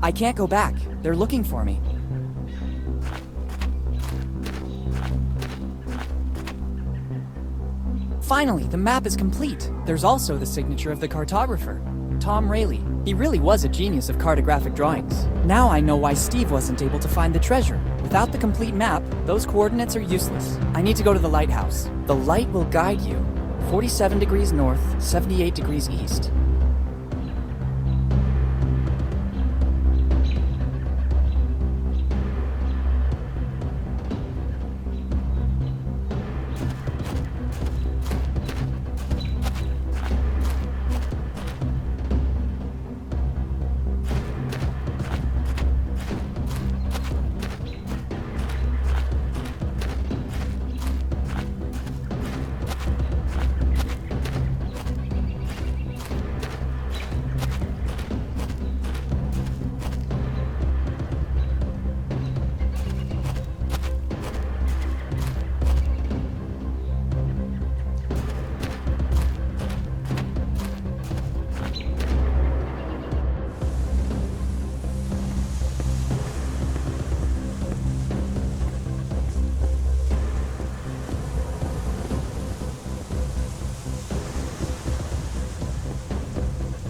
I can't go back. They're looking for me. Finally, the map is complete. There's also the signature of the cartographer, Tom Rayleigh. He really was a genius of cartographic drawings. Now I know why Steve wasn't able to find the treasure. Without the complete map, those coordinates are useless. I need to go to the lighthouse. The light will guide you. 47 degrees north, 78 degrees east.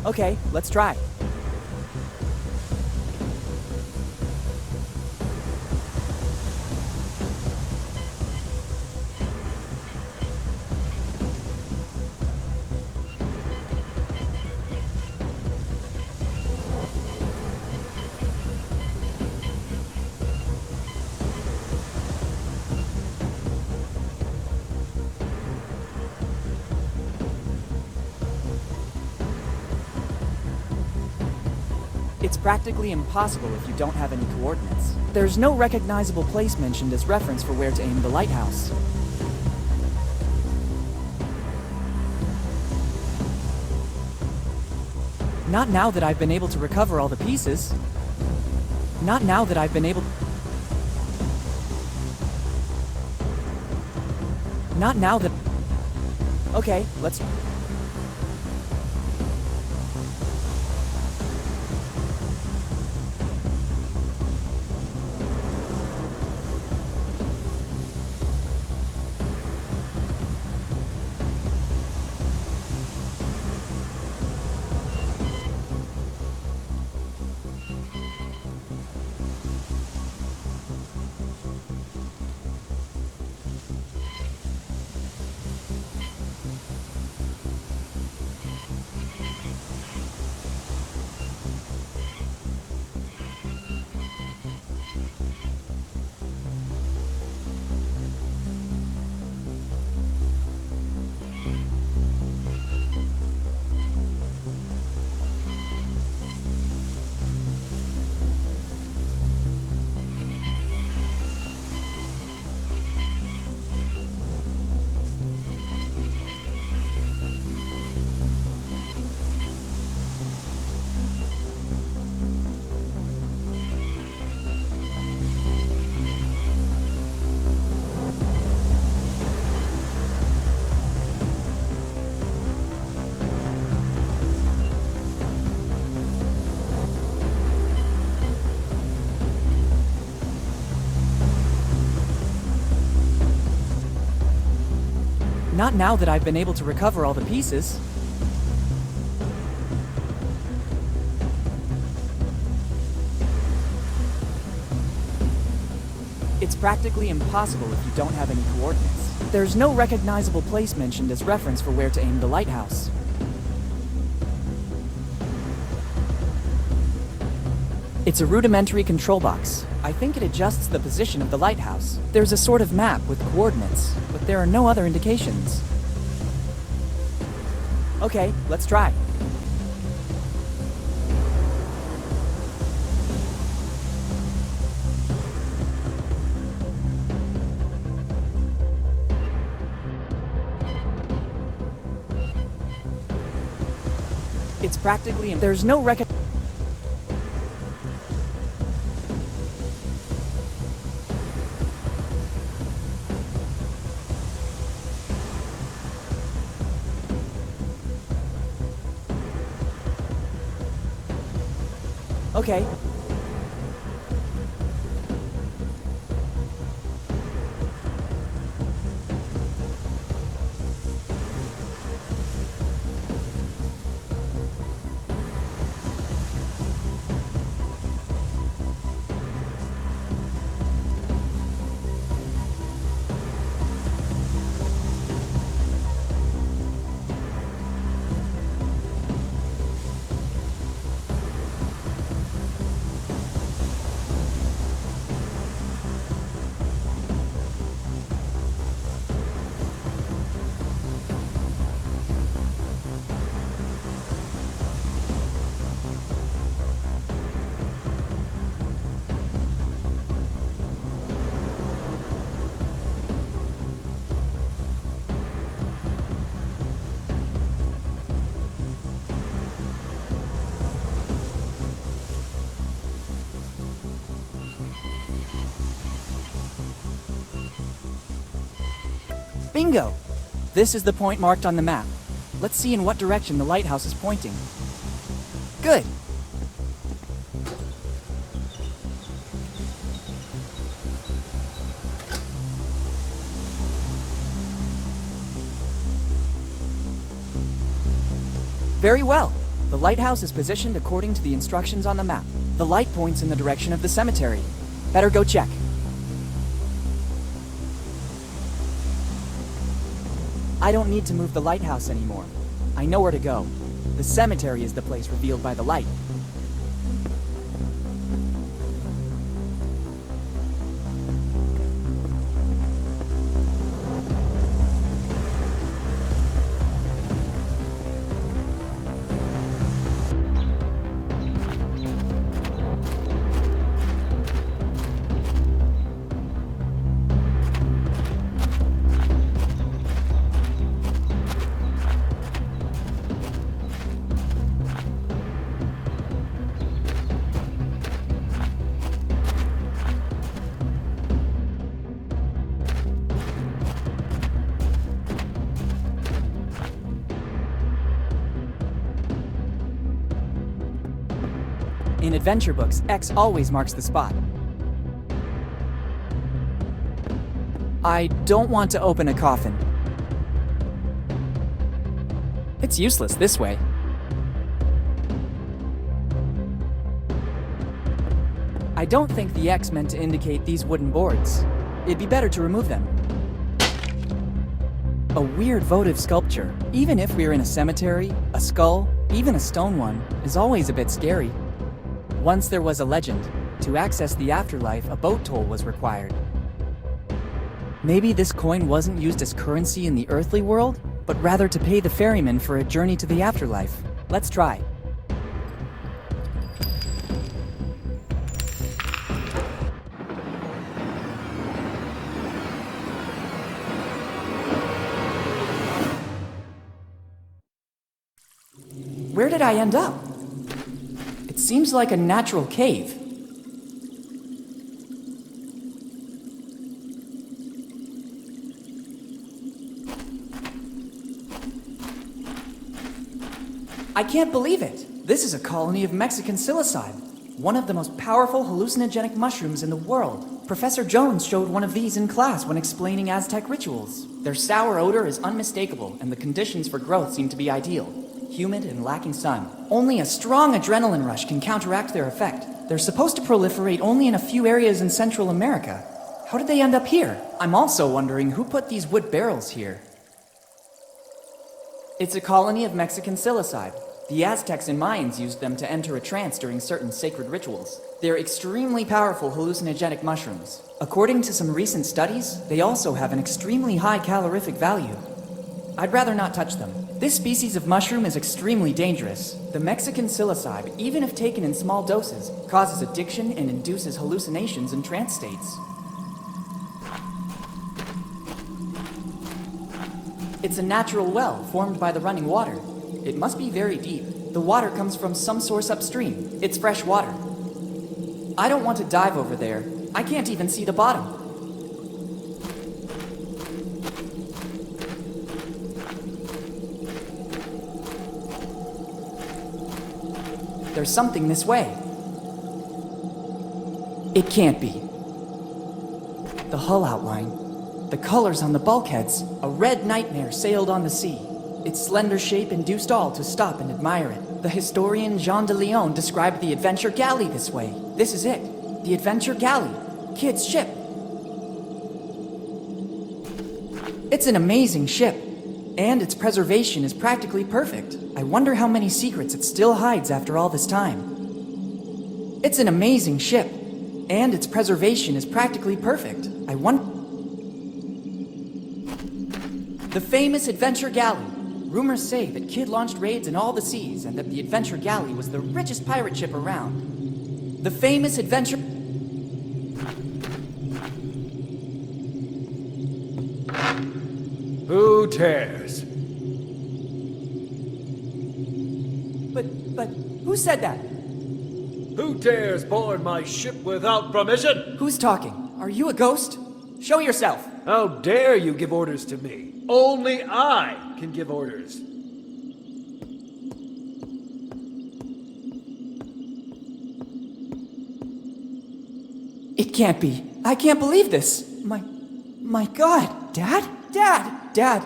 Okay, let's try. It's practically impossible if you don't have any coordinates. There's no recognizable place mentioned as reference for where to aim the lighthouse. Not now that I've been able to recover all the pieces. Not now that I've been able... Not now that... Okay, let's... Not now that I've been able to recover all the pieces. It's practically impossible if you don't have any coordinates. There's no recognizable place mentioned as reference for where to aim the lighthouse. It's a rudimentary control box. I think it adjusts the position of the lighthouse. There's a sort of map with coordinates, but there are no other indications. Okay, let's try. It's practically... There's no record... Okay, Bingo! This is the point marked on the map. Let's see in what direction the lighthouse is pointing. Good! Very well. The lighthouse is positioned according to the instructions on the map. The light points in the direction of the cemetery. Better go check. I don't need to move the lighthouse anymore. I know where to go. The cemetery is the place revealed by the light. In adventure books, X always marks the spot. I don't want to open a coffin. It's useless this way. I don't think the X meant to indicate these wooden boards. It'd be better to remove them. A weird votive sculpture. Even if we're in a cemetery, a skull, even a stone one, is always a bit scary. Once there was a legend. To access the afterlife, a boat toll was required. Maybe this coin wasn't used as currency in the earthly world, but rather to pay the ferryman for a journey to the afterlife. Let's try. Where did I end up? It seems like a natural cave. I can't believe it! This is a colony of Mexican psilocybe, one of the most powerful hallucinogenic mushrooms in the world. Professor Jones showed one of these in class when explaining Aztec rituals. Their sour odor is unmistakable, and the conditions for growth seem to be ideal. Humid and lacking sun. Only a strong adrenaline rush can counteract their effect. They're supposed to proliferate only in a few areas in Central America. How did they end up here? I'm also wondering who put these wood barrels here. It's a colony of Mexican psilocybe. The Aztecs and Mayans used them to enter a trance during certain sacred rituals. They're extremely powerful hallucinogenic mushrooms. According to some recent studies, they also have an extremely high calorific value. I'd rather not touch them. This species of mushroom is extremely dangerous. The Mexican psilocybe, even if taken in small doses, causes addiction and induces hallucinations and trance states. It's a natural well formed by the running water. It must be very deep. The water comes from some source upstream. It's fresh water. I don't want to dive over there. I can't even see the bottom. There's something this way. It can't be. The hull outline, the colors on the bulkheads, a red nightmare sailed on the sea. Its slender shape induced all to stop and admire it. The historian Jean de Leon described the adventure galley this way. This is it. The adventure galley. Kid's ship. It's an amazing ship. And its preservation is practically perfect. I wonder how many secrets it still hides after all this time. It's an amazing ship. And its preservation is practically perfect. I wonder... The famous adventure galley. Rumors say that Kid launched raids in all the seas and that the adventure galley was the richest pirate ship around. The famous adventure... Who cares? But, who said that? Who dares board my ship without permission? Who's talking? Are you a ghost? Show yourself! How dare you give orders to me? Only I can give orders. It can't be. I can't believe this. My God. Dad? Dad,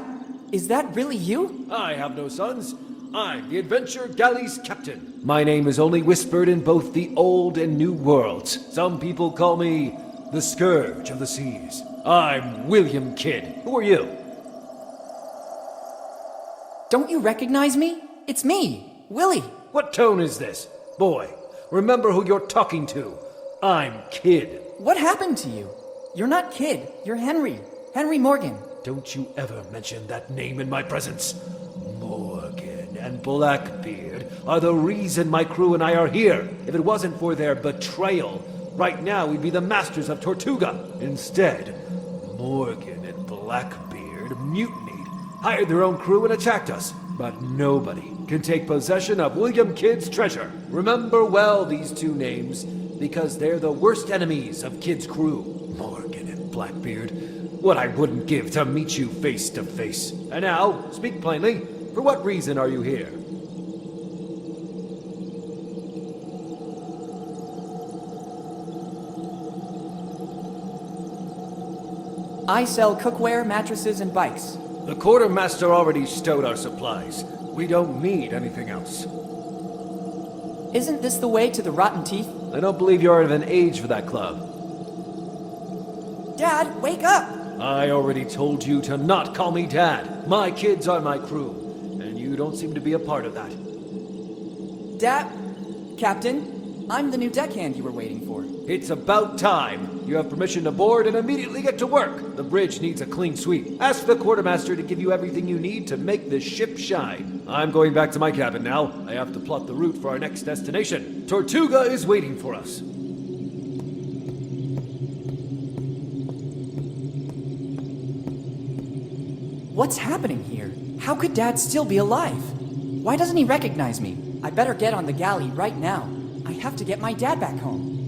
is that really you? I have no sons. I'm the Adventure Galley's captain. My name is only whispered in both the old and new worlds. Some people call me the Scourge of the Seas. I'm William Kidd. Who are you? Don't you recognize me? It's me, Willy. What tone is this? Boy, remember who you're talking to. I'm Kidd. What happened to you? You're not Kidd. You're Henry. Henry Morgan. Don't you ever mention that name in my presence. Morgan and Blackbeard are the reason my crew and I are here. If it wasn't for their betrayal, right now we'd be the masters of Tortuga. Instead, Morgan and Blackbeard mutinied, hired their own crew and attacked us. But nobody can take possession of William Kidd's treasure. Remember well these two names, because they're the worst enemies of Kidd's crew. Morgan and Blackbeard. What I wouldn't give to meet you face to face. And now, speak plainly, for what reason are you here? I sell cookware, mattresses, and bikes. The quartermaster already stowed our supplies. We don't need anything else. Isn't this the way to the Rotten Teeth? I don't believe you're of an age for that club. Dad, wake up! I already told you to not call me Dad. My kids are my crew, and you don't seem to be a part of that. Dad, Captain, I'm the new deckhand you were waiting for. It's about time. You have permission to board and immediately get to work. The bridge needs a clean sweep. Ask the quartermaster to give you everything you need to make this ship shine. I'm going back to my cabin now. I have to plot the route for our next destination. Tortuga is waiting for us. What's happening here? How could Dad still be alive? Why doesn't he recognize me? I better get on the galley right now. I have to get my dad back home.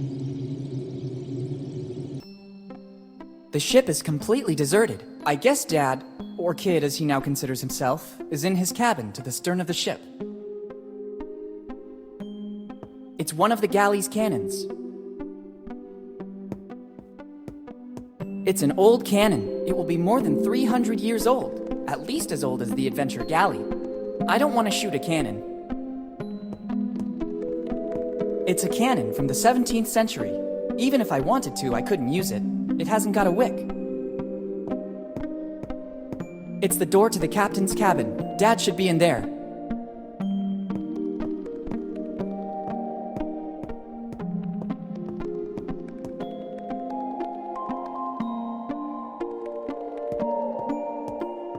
The ship is completely deserted. I guess Dad, or Kidd as he now considers himself, is in his cabin to the stern of the ship. It's one of the galley's cannons. It's an old cannon. It will be more than 300 years old, at least as old as the Adventure Galley. I don't want to shoot a cannon. It's a cannon from the 17th century. Even if I wanted to, I couldn't use it. It hasn't got a wick. It's the door to the captain's cabin. Dad should be in there.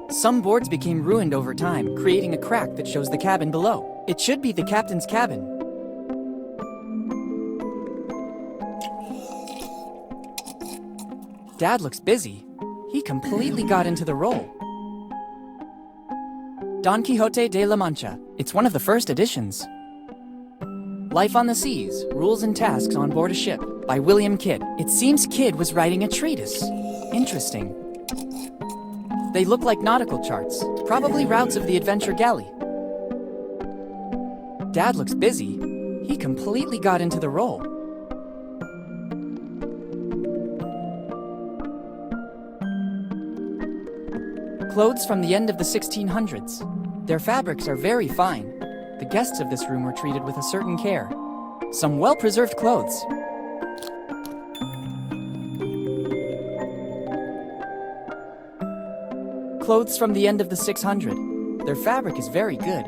Some boards became ruined over time, creating a crack that shows the cabin below. It should be the captain's cabin. Dad looks busy. He completely got into the role. Don Quixote de la Mancha. It's one of the first editions. Life on the Seas, Rules and Tasks on Board a Ship by William Kidd. It seems Kidd was writing a treatise. Interesting. They look like nautical charts, probably routes of the Adventure Galley. Dad looks busy. He completely got into the role. Clothes from the end of the 1600s. Their fabrics are very fine. The guests of this room were treated with a certain care. Some well-preserved clothes. Clothes from the end of the 600. Their fabric is very good.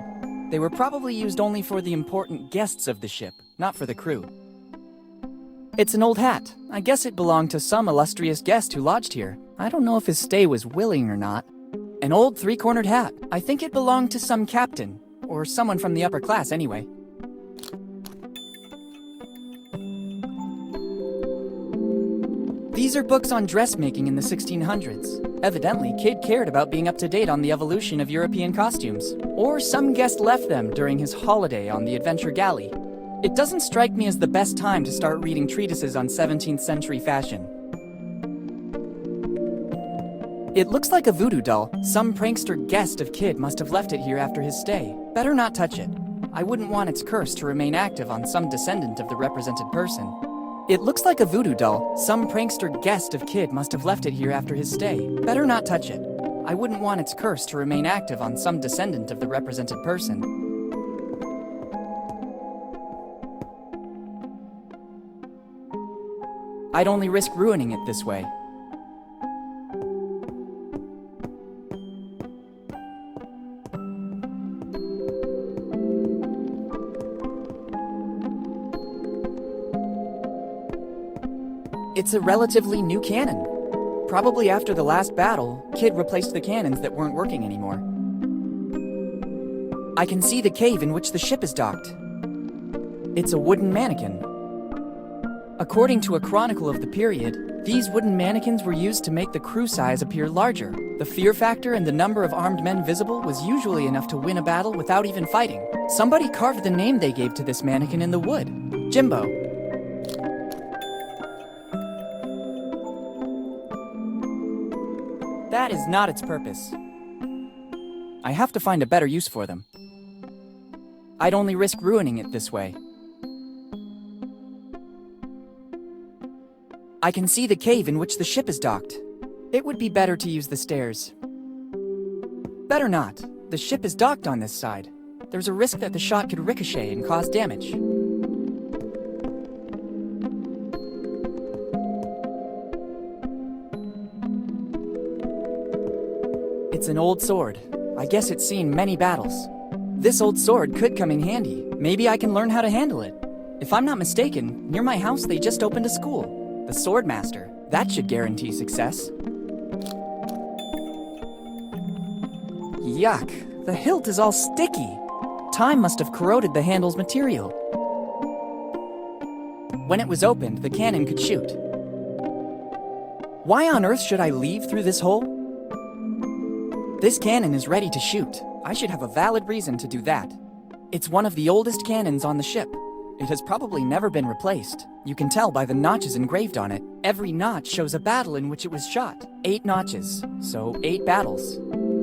They were probably used only for the important guests of the ship, not for the crew. It's an old hat. I guess it belonged to some illustrious guest who lodged here. I don't know if his stay was willing or not. An old three-cornered hat. I think it belonged to some captain, or someone from the upper class anyway. These are books on dressmaking in the 1600s. Evidently, Kidd cared about being up to date on the evolution of European costumes. Or some guest left them during his holiday on the Adventure Galley. It doesn't strike me as the best time to start reading treatises on 17th century fashion. It looks like a voodoo doll. Some prankster guest of Kid must have left it here after his stay. Better not touch it. I wouldn't want its curse to remain active on some descendant of the represented person. It looks like a voodoo doll. Some prankster guest of Kid must have left it here after his stay. Better not touch it. I wouldn't want its curse to remain active on some descendant of the represented person. I'd only risk ruining it this way. It's a relatively new cannon. Probably after the last battle, Kid replaced the cannons that weren't working anymore. I can see the cave in which the ship is docked. It's a wooden mannequin. According to a chronicle of the period, these wooden mannequins were used to make the crew size appear larger. The fear factor and the number of armed men visible was usually enough to win a battle without even fighting. Somebody carved the name they gave to this mannequin in the wood. Jimbo. That is not its purpose. I have to find a better use for them. I'd only risk ruining it this way. I can see the cave in which the ship is docked. It would be better to use the stairs. Better not. The ship is docked on this side. There's a risk that the shot could ricochet and cause damage. It's an old sword. I guess it's seen many battles. This old sword could come in handy. Maybe I can learn how to handle it. If I'm not mistaken, near my house they just opened a school. The Swordmaster. That should guarantee success. Yuck. The hilt is all sticky. Time must have corroded the handle's material. When it was opened, the cannon could shoot. Why on earth should I leave through this hole? This cannon is ready to shoot. I should have a valid reason to do that. It's one of the oldest cannons on the ship. It has probably never been replaced. You can tell by the notches engraved on it. Every notch shows a battle in which it was shot. 8 notches, so 8 battles.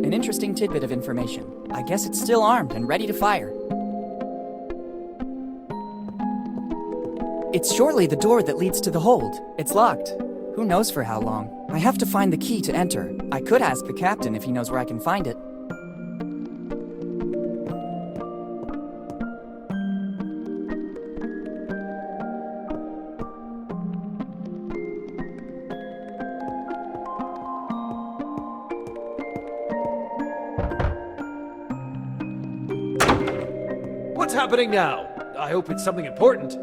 An interesting tidbit of information. I guess it's still armed and ready to fire. It's surely the door that leads to the hold. It's locked. Who knows for how long? I have to find the key to enter. I could ask the captain if he knows where I can find it. What's happening now? I hope it's something important.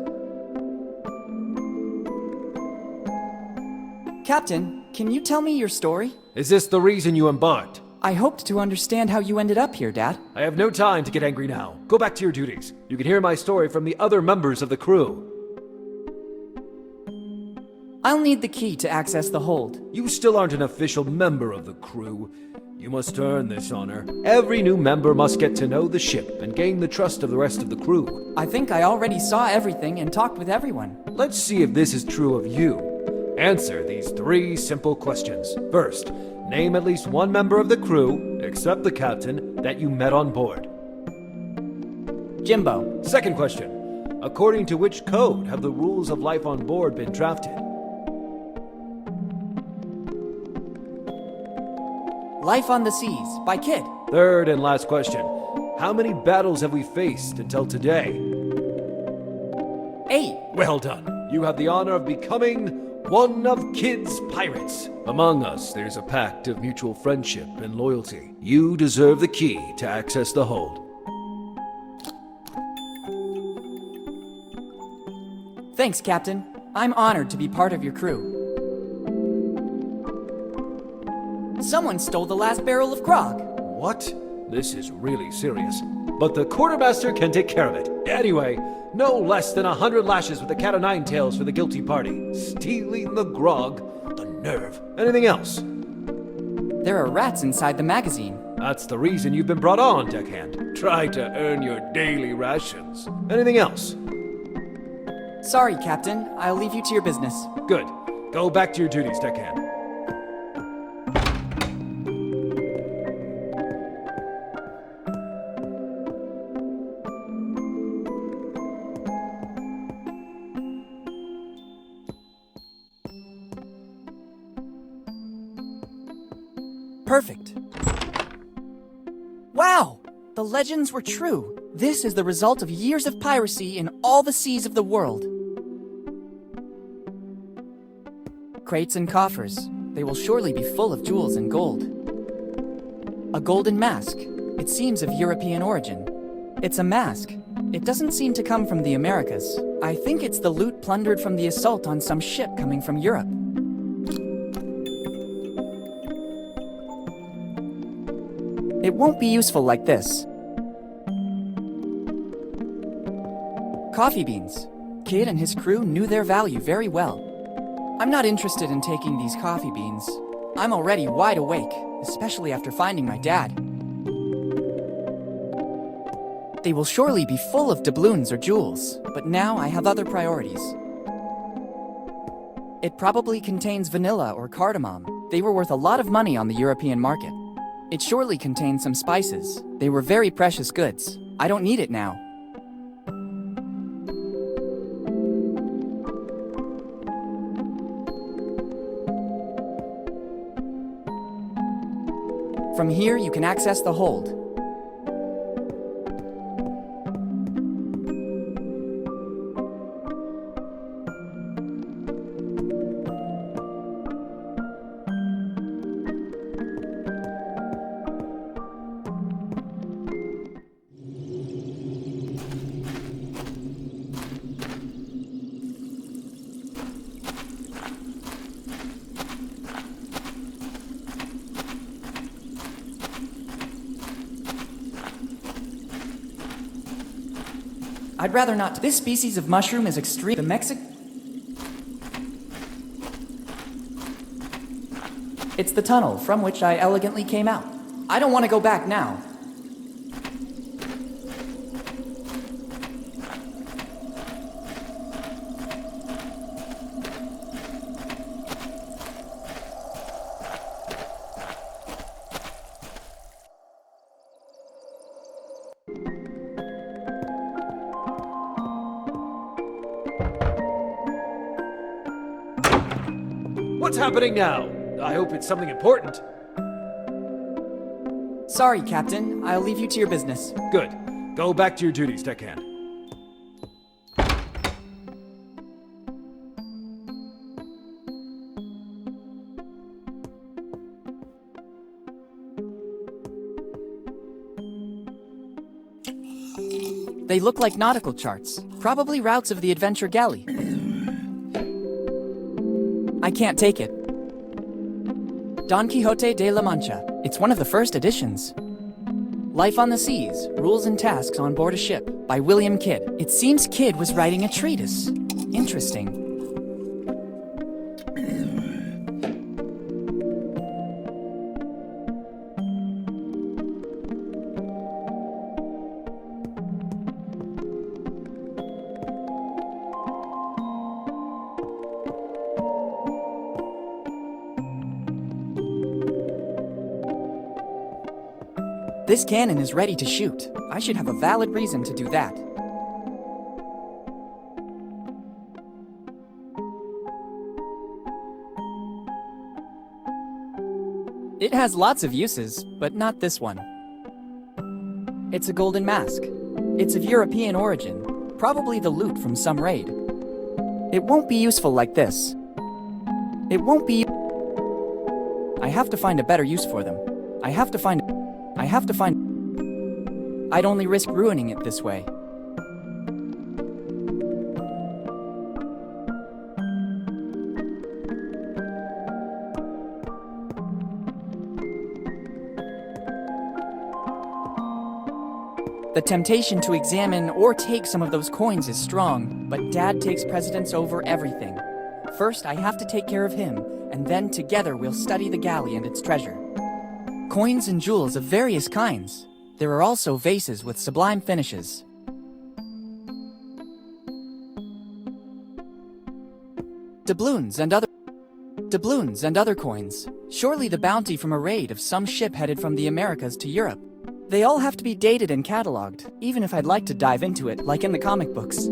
Captain, can you tell me your story? Is this the reason you embarked? I hoped to understand how you ended up here, Dad. I have no time to get angry now. Go back to your duties. You can hear my story from the other members of the crew. I'll need the key to access the hold. You still aren't an official member of the crew. You must earn this honor. Every new member must get to know the ship and gain the trust of the rest of the crew. I think I already saw everything and talked with everyone. Let's see if this is true of you. Answer these 3 simple questions. First, name at least one member of the crew, except the captain, that you met on board. Jimbo. Second question, according to which code have the rules of life on board been drafted? Life on the Seas, by Kid. Third and last question, how many battles have we faced until today? 8. Well done. You have the honor of becoming one of Kid's pirates. Among us, there's a pact of mutual friendship and loyalty. You deserve the key to access the hold. Thanks, Captain. I'm honored to be part of your crew. Someone stole the last barrel of grog. What? This is really serious. But the quartermaster can take care of it. Anyway, no less than 100 lashes with the cat o' nine tails for the guilty party. Stealing the grog, the nerve. Anything else? There are rats inside the magazine. That's the reason you've been brought on, deckhand. Try to earn your daily rations. Anything else? Sorry, Captain. I'll leave you to your business. Good. Go back to your duties, deckhand. Perfect. Wow! The legends were true. This is the result of years of piracy in all the seas of the world. Crates and coffers. They will surely be full of jewels and gold. A golden mask. It seems of European origin. It's a mask. It doesn't seem to come from the Americas. I think it's the loot plundered from the assault on some ship coming from Europe. It won't be useful like this. Coffee beans. Kidd and his crew knew their value very well. I'm not interested in taking these coffee beans. I'm already wide awake, especially after finding my dad. They will surely be full of doubloons or jewels, but now I have other priorities. It probably contains vanilla or cardamom. They were worth a lot of money on the European market. It surely contains some spices. They were very precious goods. I don't need it now. From here, you can access the hold. I'd rather not. This species of mushroom is extreme. The It's the tunnel from which I elegantly came out. I don't want to go back now. What's happening now? I hope it's something important. Sorry, Captain. I'll leave you to your business. Good. Go back to your duties, deckhand. They look like nautical charts. Probably routes of the adventure galley. I can't take it. Don Quixote de la Mancha. It's one of the first editions. Life on the Seas, Rules and Tasks on Board a Ship by William Kidd. It seems Kidd was writing a treatise. Interesting. This cannon is ready to shoot. I should have a valid reason to do that. It has lots of uses, but not this one. It's a golden mask. It's of European origin, probably the loot from some raid. It won't be useful like this. It won't be... I have to find a better use for them. I'd only risk ruining it this way. The temptation to examine or take some of those coins is strong, but Dad takes precedence over everything. First, I have to take care of him, and then together we'll study the galley and its treasure. Coins and jewels of various kinds. There are also vases with sublime finishes. Doubloons and other coins. Surely the bounty from a raid of some ship headed from the Americas to Europe. They all have to be dated and cataloged, even if I'd like to dive into it, like in the comic books.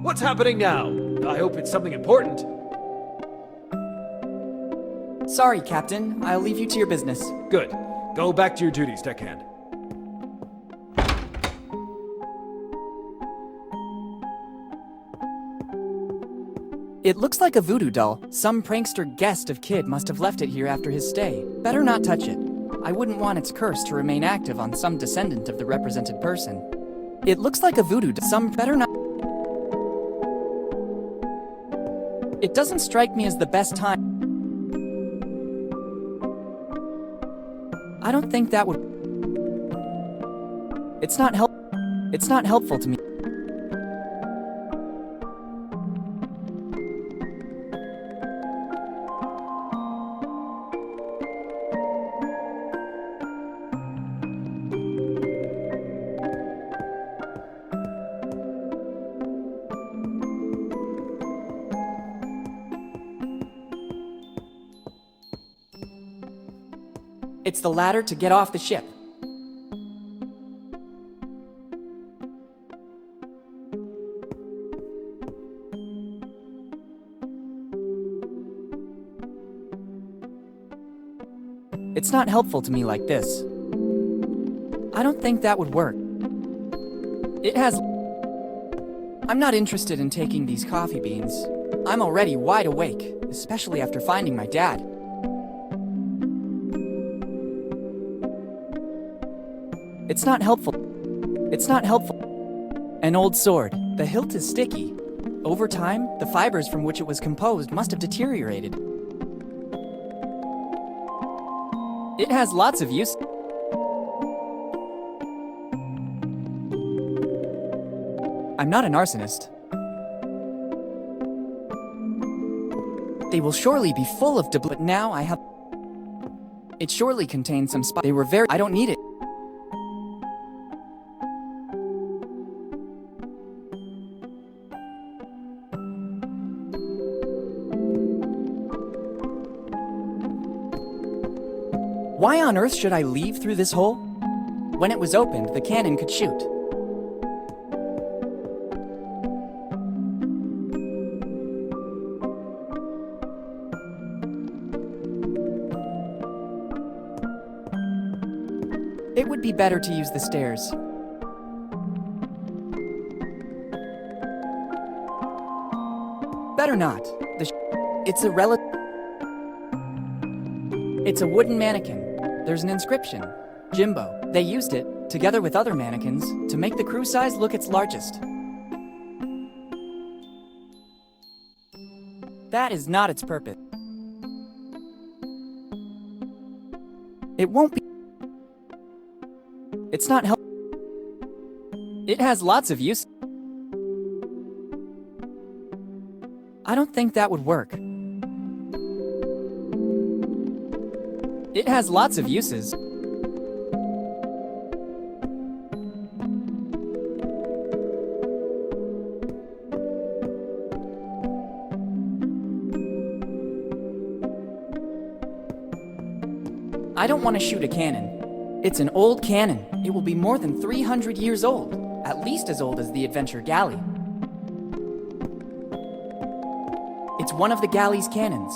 What's happening now? I hope it's something important. Sorry, Captain. I'll leave you to your business. Good. Go back to your duties, deckhand. It looks like a voodoo doll. Some prankster guest of Kid must have left it here after his stay. Better not touch it. I wouldn't want its curse to remain active on some descendant of the represented person. It looks like a voodoo doll. Some better not. It doesn't strike me as the best time. I don't think that would. It's not helpful to me. It's the ladder to get off the ship. It's not helpful to me like this. I don't think that would work. It has... I'm not interested in taking these coffee beans. I'm already wide awake, especially after finding my dad. It's not helpful. It's not helpful. An old sword. The hilt is sticky. Over time, the fibers from which it was composed must have deteriorated. It has lots of use. I'm not an arsonist. They will surely be full of but now I have... It surely contains some They were very... I don't need it. Why on earth should I leave through this hole? When it was opened, the cannon could shoot. It would be better to use the stairs. Better not. It's a It's a wooden mannequin. There's an inscription. Jimbo. They used it, together with other mannequins, to make the crew size look its largest. That is not its purpose. It won't be... It's not help. It has lots of use. I don't think that would work. It has lots of uses. I don't want to shoot a cannon. It's an old cannon. It will be more than 300 years old, at least as old as the adventure Galley. It's one of the Galley's cannons.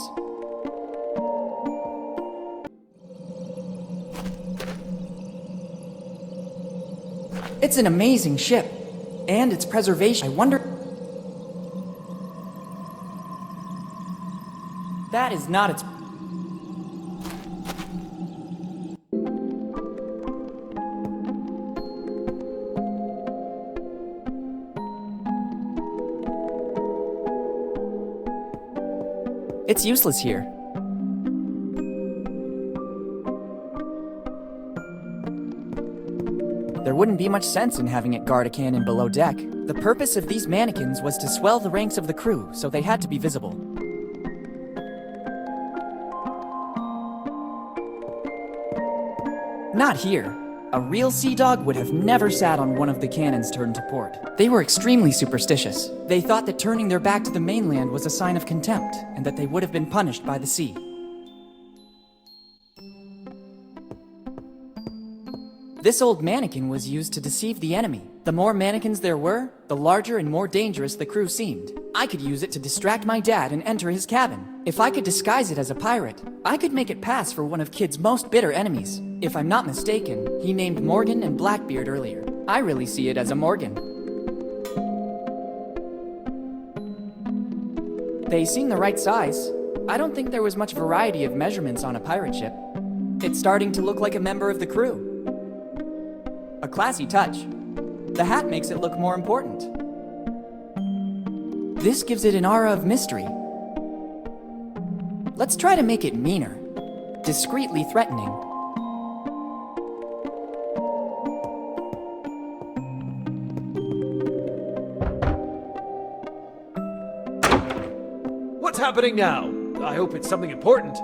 It's an amazing ship, and its preservation. I wonder... That is not its... It's useless here. There wouldn't be much sense in having it guard a cannon below deck. The purpose of these mannequins was to swell the ranks of the crew, so they had to be visible. Not here. A real sea dog would have never sat on one of the cannons turned to port. They were extremely superstitious. They thought that turning their back to the mainland was a sign of contempt, and that they would have been punished by the sea. This old mannequin was used to deceive the enemy. The more mannequins there were, the larger and more dangerous the crew seemed. I could use it to distract my dad and enter his cabin. If I could disguise it as a pirate, I could make it pass for one of Kid's most bitter enemies. If I'm not mistaken, he named Morgan and Blackbeard earlier. I really see it as a Morgan. They seem the right size. I don't think there was much variety of measurements on a pirate ship. It's starting to look like a member of the crew. A classy touch. The hat makes it look more important. This gives it an aura of mystery. Let's try to make it meaner. Discreetly threatening. What's happening now? I hope it's something important.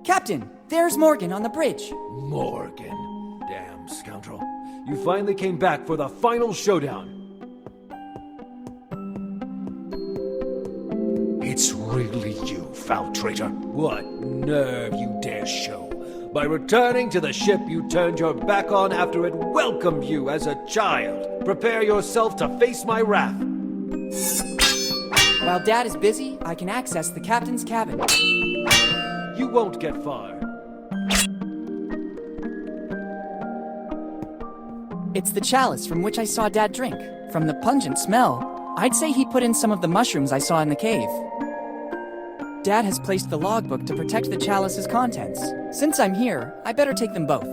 Captain, there's Morgan on the bridge. Morgan. Damn scoundrel. You finally came back for the final showdown. It's really you, foul traitor. What nerve you dare show. By returning to the ship you turned your back on after it welcomed you as a child. Prepare yourself to face my wrath. While Dad is busy, I can access the captain's cabin. You won't get far. It's the chalice from which I saw Dad drink. From the pungent smell, I'd say he put in some of the mushrooms I saw in the cave. Dad has placed the logbook to protect the chalice's contents. Since I'm here, I better take them both.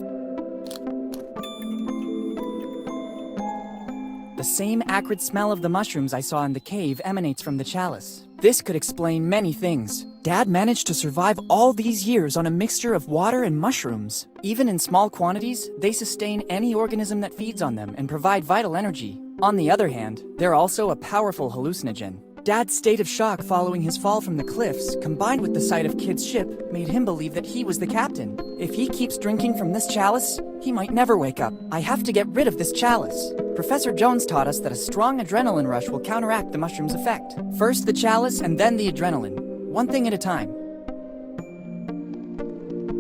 The same acrid smell of the mushrooms I saw in the cave emanates from the chalice. This could explain many things. Dad managed to survive all these years on a mixture of water and mushrooms. Even in small quantities, they sustain any organism that feeds on them and provide vital energy. On the other hand, they're also a powerful hallucinogen. Dad's state of shock following his fall from the cliffs, combined with the sight of Kid's ship, made him believe that he was the captain. If he keeps drinking from this chalice, he might never wake up. I have to get rid of this chalice. Professor Jones taught us that a strong adrenaline rush will counteract the mushroom's effect. First the chalice and then the adrenaline. One thing at a time.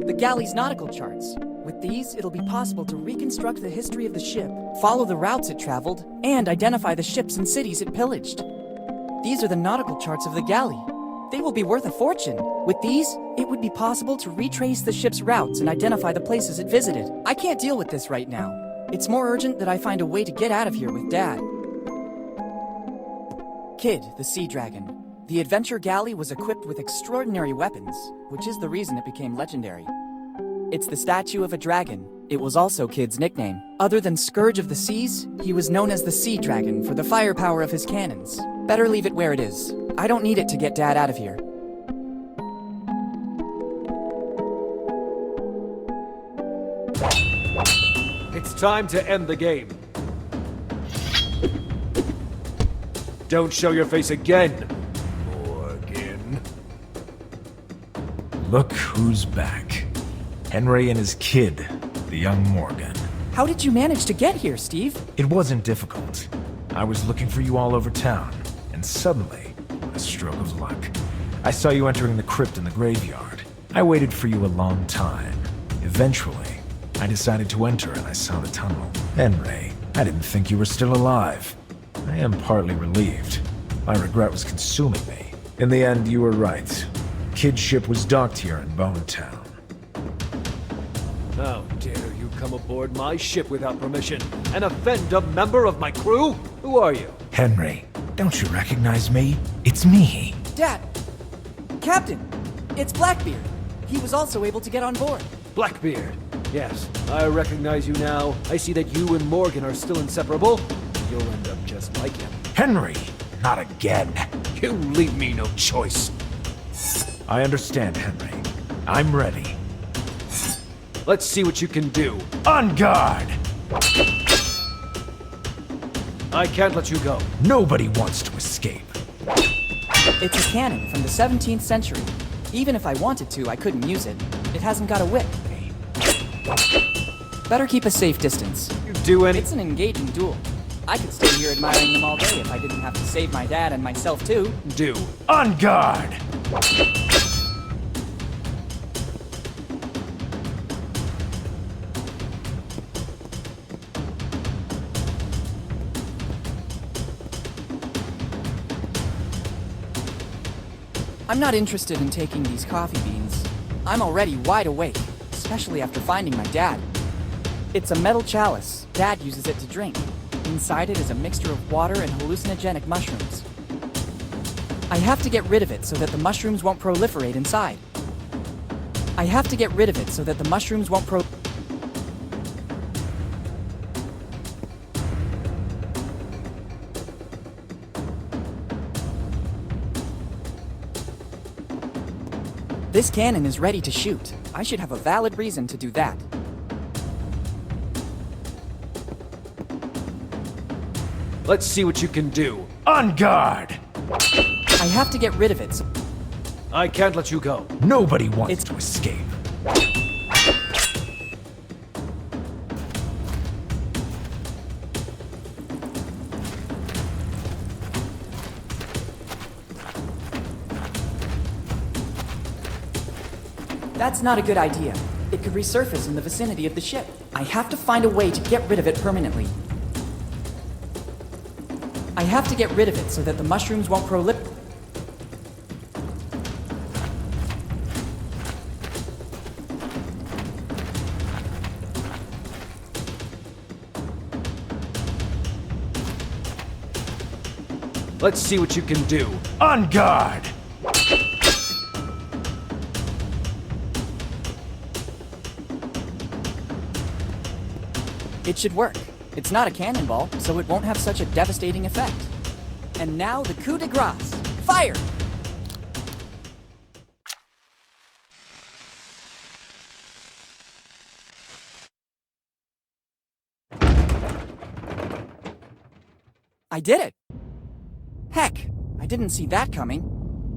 The Galley's nautical charts. With these, it'll be possible to reconstruct the history of the ship, follow the routes it traveled, and identify the ships and cities it pillaged. These are the nautical charts of the Galley. They will be worth a fortune. With these, it would be possible to retrace the ship's routes and identify the places it visited. I can't deal with this right now. It's more urgent that I find a way to get out of here with Dad. Kid, the sea dragon. The adventure Galley was equipped with extraordinary weapons, which is the reason it became legendary. It's the statue of a dragon. It was also Kid's nickname. Other than Scourge of the Seas, he was known as the Sea Dragon for the firepower of his cannons. Better leave it where it is. I don't need it to get Dad out of here. It's time to end the game. Don't show your face again, Morgan. Look who's back. Henry and his kid, the young Morgan. How did you manage to get here, Steve? It wasn't difficult. I was looking for you all over town, and suddenly, a stroke of luck, I saw you entering the crypt in the graveyard. I waited for you a long time. Eventually, I decided to enter and I saw the tunnel. Henry, I didn't think you were still alive. I am partly relieved. My regret was consuming me. In the end, you were right. Kid's ship was docked here in Bone Town. How dare you come aboard my ship without permission and offend a member of my crew? Who are you? Henry, don't you recognize me? It's me. Dad! Captain! It's Blackbeard! He was also able to get on board. Blackbeard. Yes, I recognize you now. I see that you and Morgan are still inseparable. You'll end up just like him. Henry, not again. You leave me no choice. I understand, Henry. I'm ready. Let's see what you can do. On guard! I can't let you go. Nobody wants to escape. It's a cannon from the 17th century. Even if I wanted to, I couldn't use it. It hasn't got a wick. Better keep a safe distance. You do any- It's an engaging duel. I could stay here admiring them all day if I didn't have to save my dad and myself too. Do. On guard! I'm not interested in taking these coffee beans. I'm already wide awake, especially after finding my dad. It's a metal chalice. Dad uses it to drink. Inside it is a mixture of water and hallucinogenic mushrooms. I have to get rid of it so that the mushrooms won't proliferate inside. I have to get rid of it so that the mushrooms won't This cannon is ready to shoot. I should have a valid reason to do that. Let's see what you can do. On guard! I have to get rid of it. I can't let you go. Nobody wants to escape. That's not a good idea. It could resurface in the vicinity of the ship. I have to find a way to get rid of it permanently. I have to get rid of it so that the mushrooms won't proliferate. Let's see what you can do. On guard! It should work. It's not a cannonball, so it won't have such a devastating effect. And now the coup de grace. Fire! I did it! Heck, I didn't see that coming.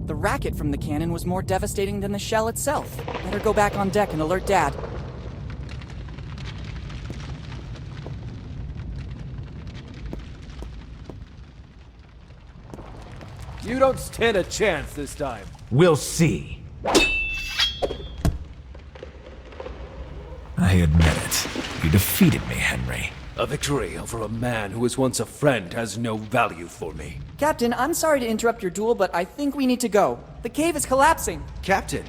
The racket from the cannon was more devastating than the shell itself. Better go back on deck and alert Dad. You don't stand a chance this time. We'll see. I admit it. You defeated me, Henry. A victory over a man who was once a friend has no value for me. Captain, I'm sorry to interrupt your duel, but I think we need to go. The cave is collapsing. Captain,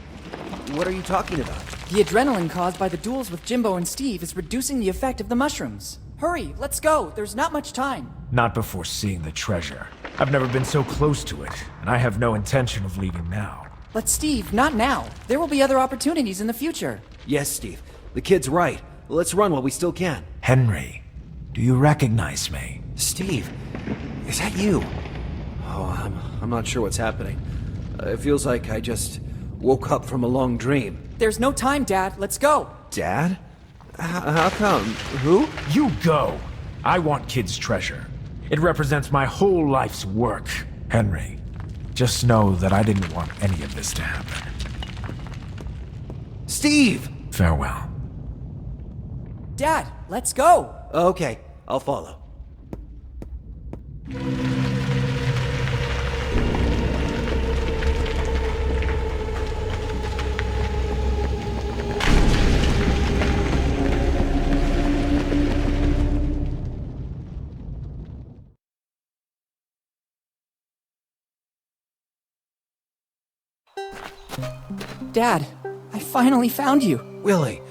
what are you talking about? The adrenaline caused by the duels with Jimbo and Steve is reducing the effect of the mushrooms. Hurry, let's go. There's not much time. Not before seeing the treasure. I've never been so close to it, and I have no intention of leaving now. But Steve, not now. There will be other opportunities in the future. Yes, Steve. The kid's right. Let's run while we still can. Henry, do you recognize me? Steve, is that you? Oh, I'm not sure what's happening. It feels like I just woke up from a long dream. There's no time, Dad. Let's go. Dad? How come? Who? You go! I want Kid's treasure. It represents my whole life's work. Henry, just know that I didn't want any of this to happen. Steve! Farewell. Dad, let's go. Okay, I'll follow. Dad, I finally found you. Willie,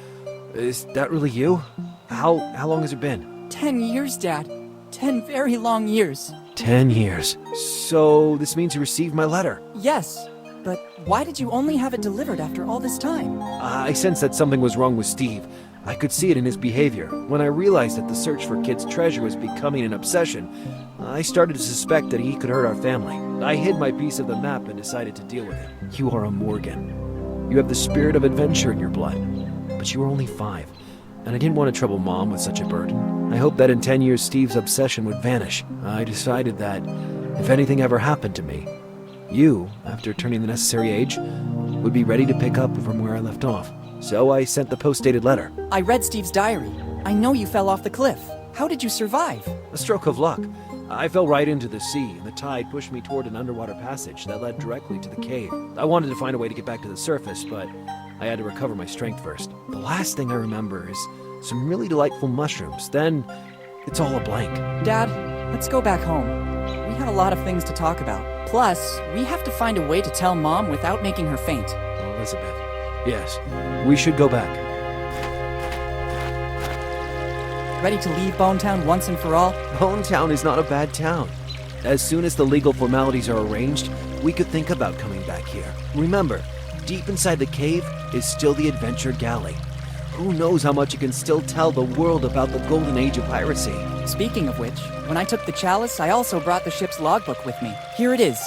is that really you? How long has it been? 10 years, Dad. 10 very long years. 10 years. So this means you received my letter. Yes, but why did you only have it delivered after all this time? I sensed that something was wrong with Steve. I could see it in his behavior. When I realized that the search for Kid's treasure was becoming an obsession, I started to suspect that he could hurt our family. I hid my piece of the map and decided to deal with it. You are a Morgan. You have the spirit of adventure in your blood. But you were only 5, and I didn't want to trouble Mom with such a burden. I hoped that in 10 years Steve's obsession would vanish. I decided that if anything ever happened to me, you, after turning the necessary age, would be ready to pick up from where I left off. So I sent the post-dated letter. I read Steve's diary. I know you fell off the cliff. How did you survive? A stroke of luck. I fell right into the sea, and the tide pushed me toward an underwater passage that led directly to the cave. I wanted to find a way to get back to the surface, but I had to recover my strength first. The last thing I remember is some really delightful mushrooms. Then, it's all a blank. Dad, let's go back home. We have a lot of things to talk about. Plus, we have to find a way to tell Mom without making her faint. Elizabeth, yes, we should go back. Ready to leave Bonetown once and for all? Bonetown is not a bad town. As soon as the legal formalities are arranged, we could think about coming back here. Remember, deep inside the cave is still the adventure Galley. Who knows how much it can still tell the world about the golden age of piracy. Speaking of which, when I took the Chalice, I also brought the ship's logbook with me. Here it is.